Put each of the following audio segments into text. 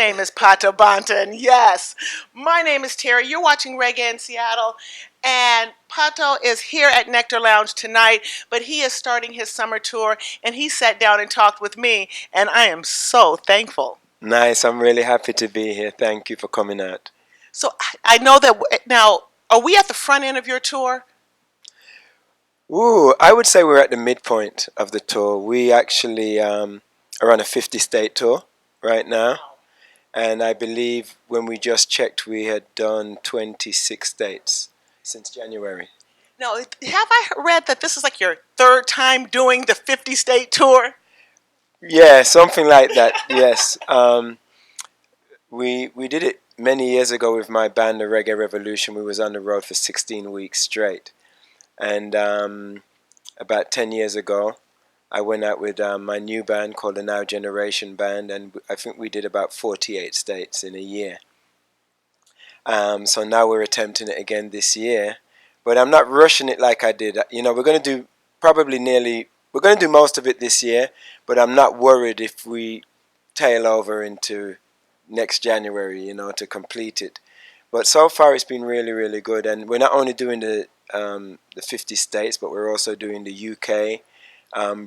name is Pato Banton. Yes. My name is Terry. You're watching Reggae in Seattle. And Pato is here at Nectar Lounge tonight, but he is starting his summer tour, and he sat down and talked with me, and I am so thankful. Nice. I'm really happy to be here. Thank you for coming out. So I know that now, are we at the front end of your tour? Ooh, I would say we're at the midpoint of the tour. We actually are on a 50-state tour right now. And I believe when we just checked, we had done 26 states since January. Now, have I read that this is like your third time doing the 50-state tour? Yeah, something like that. Yes. We did it many years ago with my band, the Reggae Revolution. We was on the road for 16 weeks straight. And about 10 years ago, I went out with my new band called the Now Generation Band, and I think we did about 48 states in a year. So now we're attempting it again this year, but I'm not rushing it like I did. You know, we're going to do we're going to do most of it this year, but I'm not worried if we tail over into next January, you know, to complete it. But so far it's been really, really good, and we're not only doing the 50 states, but we're also doing the UK,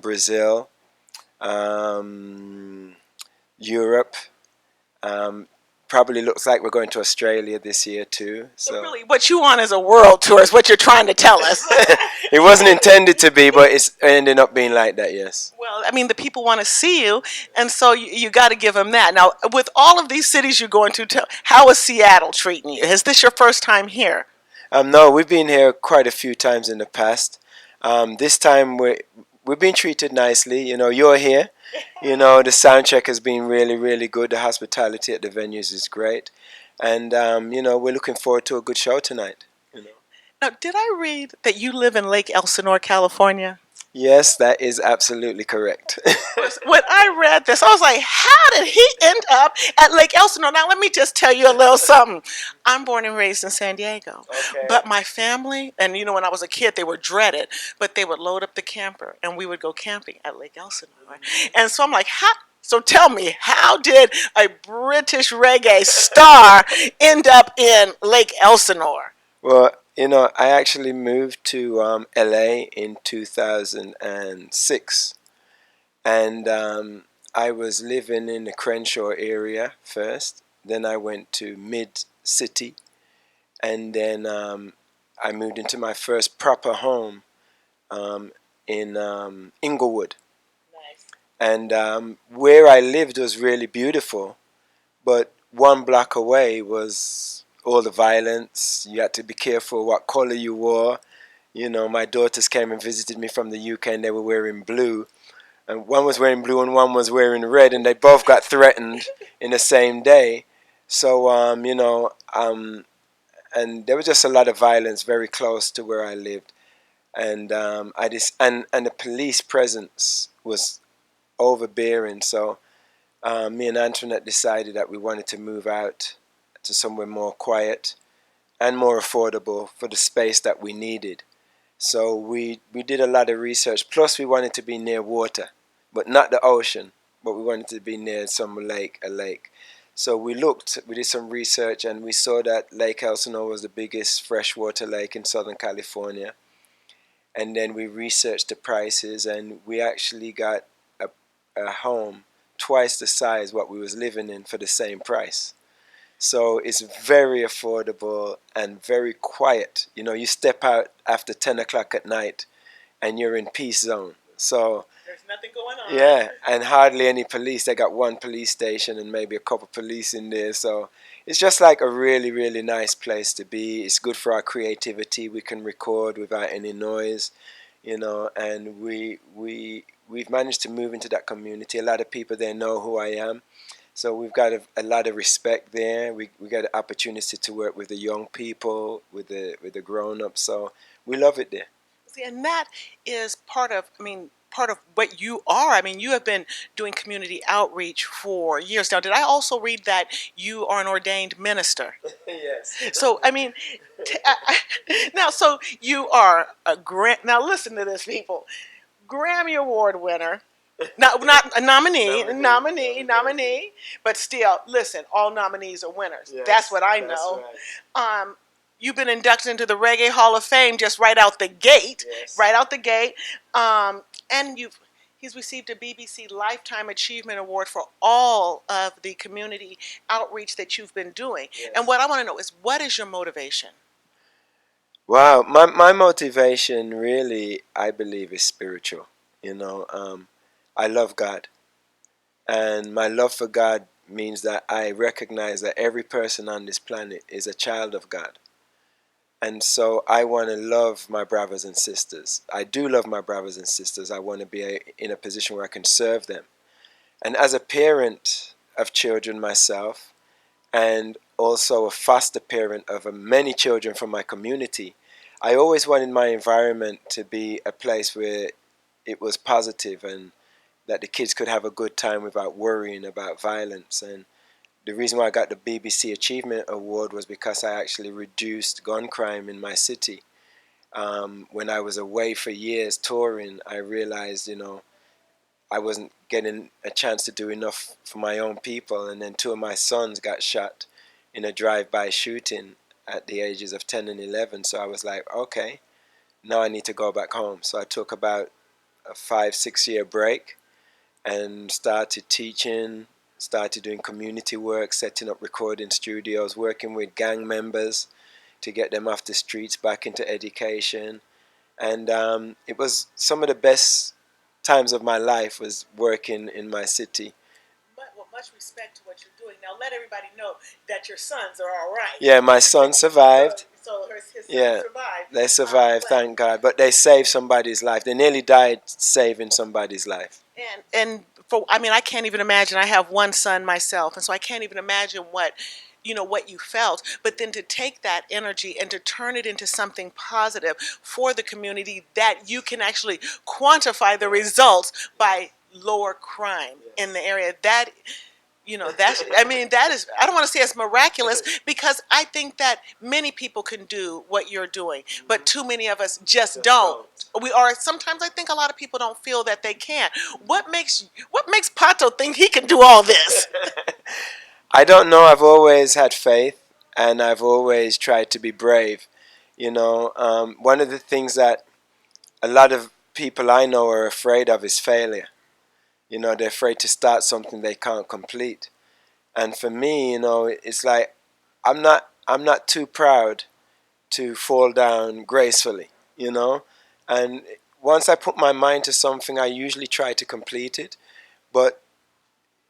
Brazil, um, Europe. Um, Probably looks like we're going to Australia this year too. So really, what you want is a world tour is what you're trying to tell us. It wasn't intended to be, but it's ending up being like that. Yes. Well, I mean, the people want to see you, and so you got to give them that. Now, with all of these cities you're going to, how is Seattle treating you? Is this your first time here? No, we've been here quite a few times in the past. This time we've been treated nicely. You know, you're here. You know, the sound check has been really, really good. The hospitality at the venues is great, and you know, we're looking forward to a good show tonight. You know. Now, did I read that you live in Lake Elsinore, California? Yes, that is absolutely correct. When I read this, I was like, how did he end up at Lake Elsinore? Now, let me just tell you a little something. I'm born and raised in San Diego. Okay. But my family, and you know, when I was a kid, they were dreaded, but they would load up the camper and we would go camping at Lake Elsinore. And so I'm like, how? So tell me, how did a British reggae star end up in Lake Elsinore? Well, you know, I actually moved to LA in 2006, and I was living in the Crenshaw area first. Then I went to Mid City, and then I moved into my first proper home in Inglewood. Nice. And where I lived was really beautiful, but one block away was all the violence. You had to be careful what color you wore. You know, my daughters came and visited me from the UK, and they were wearing blue. And one was wearing blue and one was wearing red, and they both got threatened in the same day. So, you know, and there was just a lot of violence very close to where I lived. And and the police presence was overbearing. So me and Antoinette decided that we wanted to move out to somewhere more quiet and more affordable for the space that we needed. So we did a lot of research. Plus, we wanted to be near water, but not the ocean. But we wanted to be near a lake. So we did some research, and we saw that Lake Elsinore was the biggest freshwater lake in Southern California. And then we researched the prices, and we actually got a home twice the size what we was living in for the same price. So it's very affordable and very quiet. You know, you step out after 10 o'clock at night and you're in peace zone. So There's nothing going on. yeah, and hardly any police. They got one police station and maybe a couple police in there. So it's just like a really, really nice place to be. It's good for our creativity. We can record without any noise, you know, and we've managed to move into that community. A lot of people there know who I am. So we've got a lot of respect there. We got an opportunity to work with the young people, with the grown ups. So we love it there. See, and that is part of, I mean, part of what you are. I mean, you have been doing community outreach for years now. Did I also read that you are an ordained minister? Yes. So, I mean, now, so you are a now listen to this, people. Grammy Award winner, Not a nominee, but still, listen, all nominees are winners. Yes, that's what I know. Right. You've been inducted into the Reggae Hall of Fame just right out the gate, yes. Right out the gate, and he's received a BBC Lifetime Achievement Award for all of the community outreach that you've been doing. Yes. And what I want to know is, what is your motivation? Wow, my motivation really, I believe, is spiritual. I love God, and my love for God means that I recognize that every person on this planet is a child of God. And so I want to love my brothers and sisters. I do love my brothers and sisters. I want to be in a position where I can serve them. And as a parent of children myself, and also a foster parent of many children from my community, I always wanted my environment to be a place where it was positive and that the kids could have a good time without worrying about violence. And the reason why I got the BBC Achievement Award was because I actually reduced gun crime in my city. When I was away for years touring, I realized, I wasn't getting a chance to do enough for my own people. And then two of my sons got shot in a drive-by shooting at the ages of 10 and 11. So I was like, okay, now I need to go back home. So I took about a 5-6 year break and started teaching, started doing community work, setting up recording studios, working with gang members to get them off the streets back into education. And it was some of the best times of my life was working in my city. Well, much respect to what you're doing. Now, let everybody know that your sons are all right. Yeah, my son survived. So his son survived. They survived, thank God. But they saved somebody's life. They nearly died saving somebody's life. And I can't even imagine. I have one son myself, and so I can't even imagine what you felt. But then to take that energy and to turn it into something positive for the community, that you can actually quantify the results by lower crime in the area. That is, I don't want to say it's miraculous, because I think that many people can do what you're doing, but too many of us just don't. Sometimes I think a lot of people don't feel that they can. What makes Pato think he can do all this? I don't know. I've always had faith, and I've always tried to be brave. One of the things that a lot of people I know are afraid of is failure. They're afraid to start something they can't complete. And for me, it's like I'm not too proud to fall down gracefully. And once I put my mind to something, I usually try to complete it. But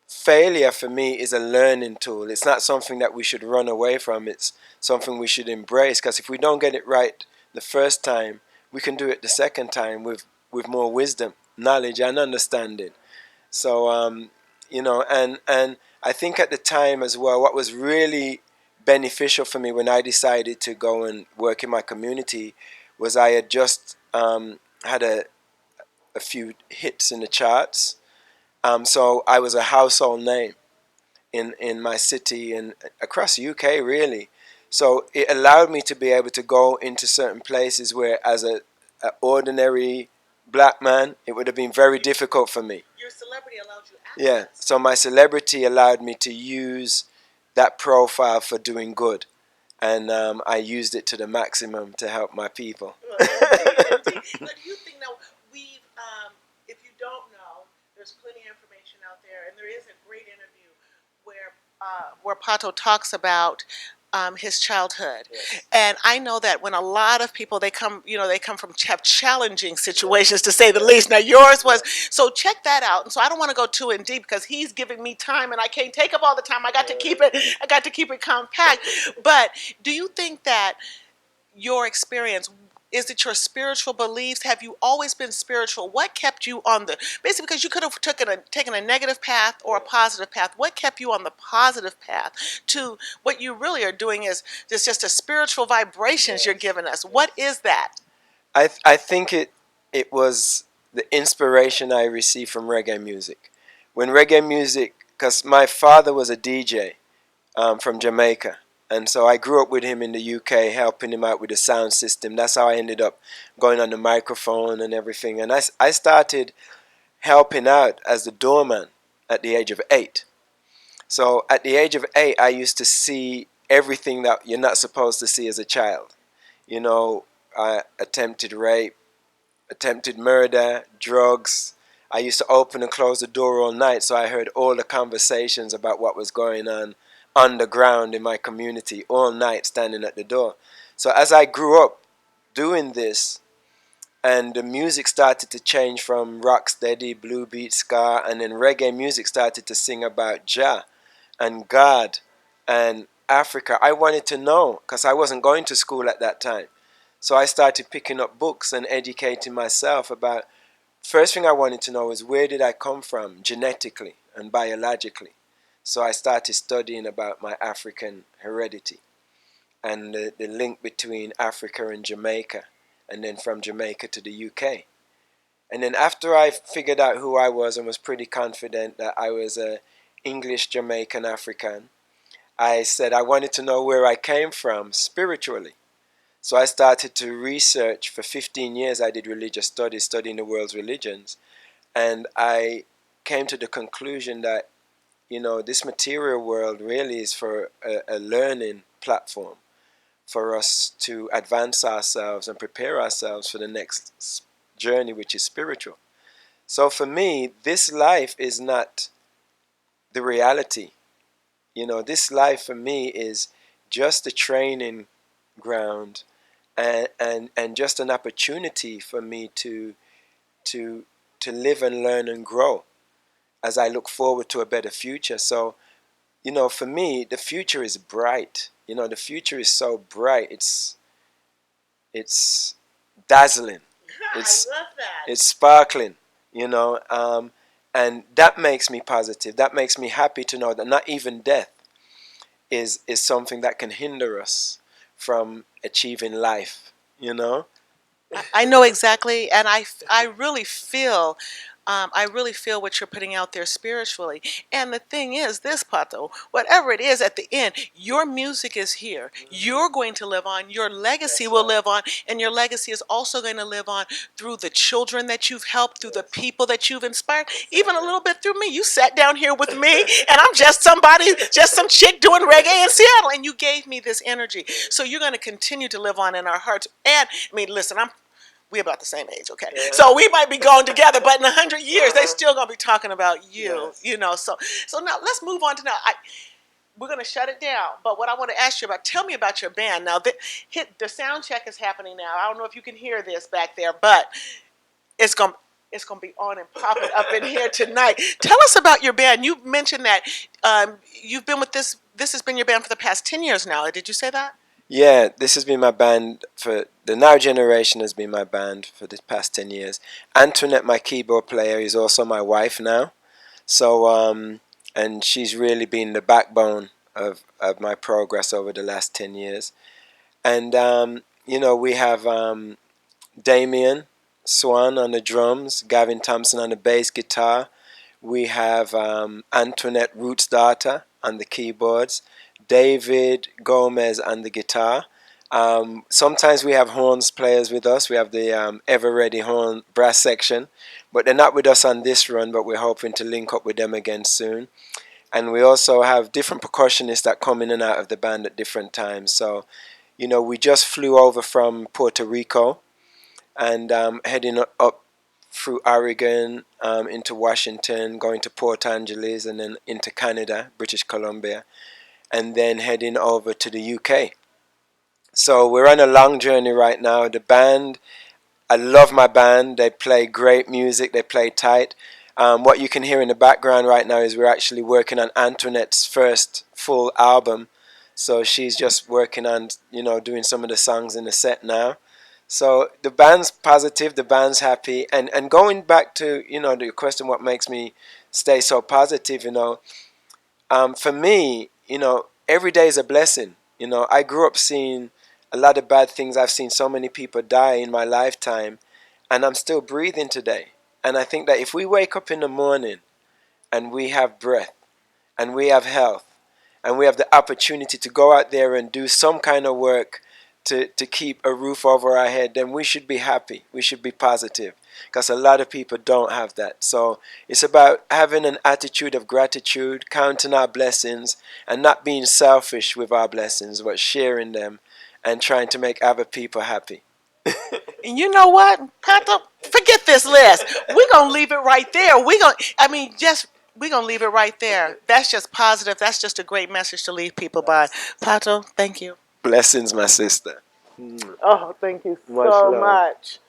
failure for me is a learning tool. It's not something that we should run away from. It's something we should embrace, because if we don't get it right the first time, we can do it the second time with more wisdom, knowledge, and understanding. So and I think at the time as well, what was really beneficial for me when I decided to go and work in my community was I had just had a few hits in the charts. So I was a household name in my city and across the UK, really. So it allowed me to be able to go into certain places where, as a ordinary black man, it would have been very difficult for me. Your celebrity allowed you access. Yeah, so my celebrity allowed me to use that profile for doing good. And I used it to the maximum to help my people. Well, indeed. But do you think now, if you don't know, there's plenty of information out there, and there is a great interview where Pato talks about his childhood. Yes. And I know that when a lot of people, they come from have challenging situations, to say the least. Now yours was, so check that out. And so I don't want to go too in deep, because he's giving me time and I can't take up all the time. I got to keep it compact. But do you think that your experience, is it your spiritual beliefs? Have you always been spiritual? What kept you on basically, because you could have taken a negative path or a positive path. What kept you on the positive path to what you really are doing is just a spiritual vibrations you're giving us? What is that? I think it was the inspiration I received from reggae music. When reggae music, because my father was a DJ from Jamaica. And so I grew up with him in the UK, helping him out with the sound system. That's how I ended up going on the microphone and everything. And I started helping out as the doorman at the age of 8. So at the age of 8, I used to see everything that you're not supposed to see as a child. You know, attempted rape, attempted murder, drugs. I used to open and close the door all night, so I heard all the conversations about what was going on underground in my community all night, standing at the door. So as I grew up doing this, and the music started to change from rock steady, blue beat, ska, and then reggae music started to sing about Jah and God and Africa. I wanted to know because I wasn't going to school at that time. So I started picking up books and educating myself about. First thing I wanted to know was where did I come from genetically and biologically. So I started studying about my African heredity and the link between Africa and Jamaica, and then from Jamaica to the UK. And then after I figured out who I was and was pretty confident that I was a English Jamaican African, I said I wanted to know where I came from spiritually. So I started to research. For 15 years I did religious studies, studying the world's religions, and I came to the conclusion that this material world really is for a learning platform for us to advance ourselves and prepare ourselves for the next journey, which is spiritual. So for me, this life is not the reality. This life for me is just a training ground, and just an opportunity for me to to live and learn and grow as I look forward to a better future. So, for me, the future is bright. The future is so bright. It's dazzling. It's I love that. it's sparkling. And that makes me positive. That makes me happy to know that not even death is something that can hinder us from achieving life. You know. I know exactly, and I really feel what you're putting out there spiritually. And the thing is, this Pato, whatever it is at the end, your music is here. You're going to live on. Your legacy will live on, and your legacy is also going to live on through the children that you've helped, through the people that you've inspired, even a little bit through me. You sat down here with me, and I'm just somebody, just some chick doing reggae in Seattle, and you gave me this energy. So you're going to continue to live on in our hearts. And I mean, listen, we about the same age, okay? Yeah. So we might be going together, but in 100 years, they still gonna be talking about you, yes. So now let's move on to now. We're gonna shut it down. But what I want to ask you about, tell me about your band. Now, the sound check is happening now. I don't know if you can hear this back there, but it's gonna it's gonna be on and popping up in here tonight. Tell us about your band. You mentioned that you've been with this. This has been your band for the past 10 years now. Did you say that? Yeah, this has been my band for the now generation. Has been my band for the past 10 years. Antoinette, my keyboard player, is also my wife now. So and she's really been the backbone of my progress over the last 10 years. And we have Damien Swan on the drums, Gavin Thompson on the bass guitar. We have Antoinette Roots' daughter on the keyboards, David Gomez on the guitar. Sometimes we have horns players with us. We have the Ever Ready horn brass section, but they're not with us on this run, but we're hoping to link up with them again soon. And we also have different percussionists that come in and out of the band at different times. So, we just flew over from Puerto Rico and heading up through Oregon, into Washington, going to Port Angeles, and then into Canada, British Columbia, and then heading over to the UK. So we're on a long journey right now. The band, I love my band. They play great music. They play tight. What you can hear in the background right now is we're actually working on Antoinette's first full album. So she's just working on, doing some of the songs in the set now. So the band's positive, the band's happy, and going back to the question, what makes me stay so positive, for me, every day is a blessing. I grew up seeing a lot of bad things. I've seen so many people die in my lifetime, and I'm still breathing today. And I think that if we wake up in the morning and we have breath and we have health and we have the opportunity to go out there and do some kind of work to keep a roof over our head, then we should be happy. We should be positive, because a lot of people don't have that. So it's about having an attitude of gratitude, counting our blessings, and not being selfish with our blessings, but sharing them and trying to make other people happy. And you know what, Pato? Forget this list. We're gonna leave it right there. We're gonna leave it right there. That's just positive. That's just a great message to leave people by. Pato, thank you. Blessings, my sister. Oh, thank you Much so love. much.